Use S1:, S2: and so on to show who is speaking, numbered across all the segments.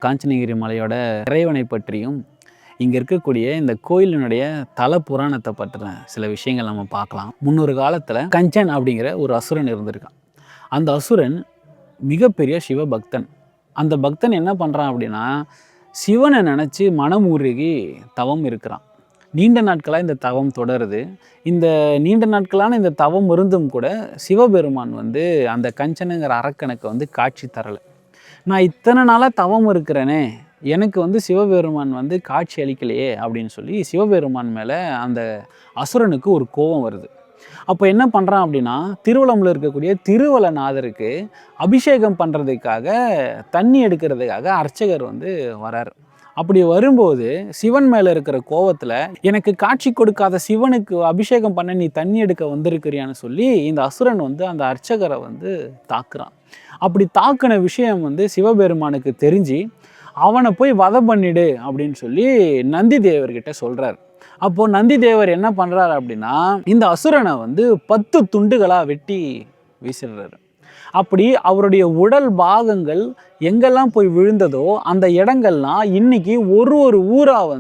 S1: காஞ்சனகிரி மலையோட இறைவனை பற்றியும் இங்கே இருக்கக்கூடிய இந்த கோயிலினுடைய தல புராணத்தை பற்றின சில விஷயங்கள் நம்ம பார்க்கலாம். முன்னொரு காலத்தில் கஞ்சன் அப்படிங்கிற ஒரு அசுரன் இருந்திருக்கான். அந்த அசுரன் மிகப்பெரிய சிவபக்தன். அந்த பக்தன் என்ன பண்ணுறான் அப்படின்னா, சிவனை நினச்சி மனம் உருகி தவம் இருக்கிறான். நீண்ட நாட்களாக இந்த தவம் தொடருது. இந்த நீண்ட நாட்களான இந்த தவம் இருந்தும் கூட சிவபெருமான் அந்த கஞ்சனுங்கிற அரக்கனுக்கு காட்சி தரலை. நான் இத்தனை நாளாக தவம் இருக்கிறேனே, எனக்கு சிவபெருமான் காட்சி அளிக்கலையே அப்படின்னு சொல்லி சிவபெருமான் மேலே அந்த அசுரனுக்கு ஒரு கோபம் வருது. அப்போ என்ன பண்ணுறான் அப்படின்னா, திருவலமில் இருக்கக்கூடிய திருவலநாதருக்கு அபிஷேகம் பண்ணுறதுக்காக தண்ணி எடுக்கிறதுக்காக அர்ச்சகர் வரார். அப்படி வரும்போது சிவன் மேலே இருக்கிற கோவத்தில், எனக்கு காட்சி கொடுக்காத சிவனுக்கு அபிஷேகம் பண்ண நீ தண்ணி எடுக்க வந்திருக்கிறியான்னு சொல்லி இந்த அசுரன் அந்த அர்ச்சகரை தாக்குறான். அப்படி தாக்குன விஷயம் சிவபெருமானுக்கு தெரிஞ்சு, அவனை போய் வதம் பண்ணிடு அப்படின்னு சொல்லி நந்தி தேவர்கிட்ட சொல்கிறார். அப்போது நந்தி தேவர் என்ன பண்ணுறாரு அப்படின்னா, இந்த அசுரனை 10 துண்டுகளாக வெட்டி வீசிடுறாரு. அப்படி அவருடைய உடல் பாகங்கள் எங்கெல்லாம் போய் விழுந்ததோ அந்த இடங்கள்லாம் இன்னைக்கு ஒரு ஊராக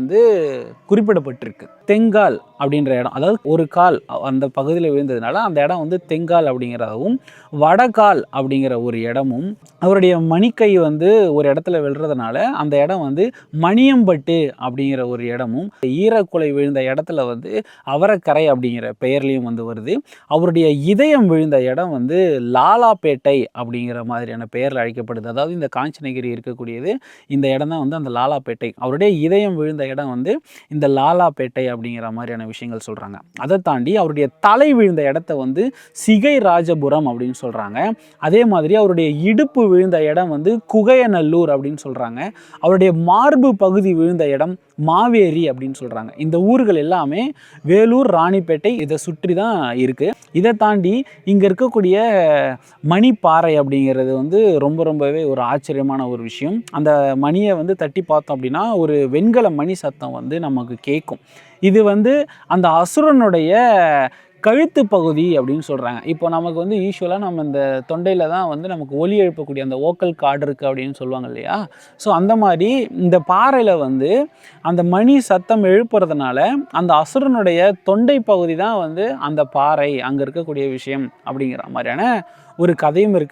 S1: குறிப்பிடப்பட்டிருக்கு. தெங்கால் அப்படின்ற இடம், அதாவது ஒரு கால் அந்த பகுதியில் விழுந்ததுனால அந்த இடம் தெங்கால் அப்படிங்கிறதாகவும், வடகால் அப்படிங்கிற ஒரு இடமும், அவருடைய மணிக்கை ஒரு இடத்துல விழுறதுனால அந்த இடம் மணியம்பட்டு அப்படிங்கிற ஒரு இடமும், ஈரக்குலை விழுந்த இடத்துல அவரக்கரை அப்படிங்கிற பெயர்லையும் வருது. அவருடைய இதயம் விழுந்த இடம் லாலாப்பேட்டை அப்படிங்கிற மாதிரியான பெயரில் அழைக்கப்படுது. அதாவது இந்த காஞ்சனகிரி இருக்கக்கூடியது இந்த இடம் தான் அந்த லாலாப்பேட்டை. அவருடைய இதயம் விழுந்த இடம் இந்த லாலாப்பேட்டை அப்படிங்கிற மாதிரியான விஷயங்கள் சொல்கிறாங்க. அதை தாண்டி அவருடைய தலை விழுந்த இடத்த சிகை ராஜபுரம் அப்படின்னு சொல்கிறாங்க. அதே மாதிரி அவருடைய இடுப்பு விழுந்த இடம் குகையநல்லூர் அப்படின்னு சொல்கிறாங்க. அவருடைய மார்பு பகுதி விழுந்த இடம் மாவேரி அப்படின்னு சொல்கிறாங்க. இந்த ஊர்கள் எல்லாமே வேலூர், ராணிப்பேட்டை இதை சுற்றி தான் இருக்குது. இதை தாண்டி இங்கே இருக்கக்கூடிய மணிப்பாறை அப்படிங்கிறது ரொம்பவே ஒரு ஆச்சரியமான ஒரு விஷயம். அந்த மணியை தட்டி பார்த்தோம் அப்படின்னா ஒரு வெண்கல மணி சத்தம் நமக்கு கேட்கும். இது அந்த அசுரனுடைய கழுத்து பகுதி அப்படின்னு சொல்கிறாங்க. இப்போ நமக்கு யூஸ்வலாக நம்ம இந்த தொண்டையில் தான் நமக்கு ஒலி எழுப்பக்கூடிய அந்த ஓக்கல் கார்டு இருக்குது அப்படின்னு சொல்லுவாங்க இல்லையா? ஸோ அந்த மாதிரி இந்த பாறையில் அந்த மணி சத்தம் எழுப்புறதுனால அந்த அசுரனுடைய தொண்டை பகுதி தான் அந்த பாறை, அங்கே இருக்கக்கூடிய விஷயம் அப்படிங்கிற மாதிரியான ஒரு கதையும் இருக்குது.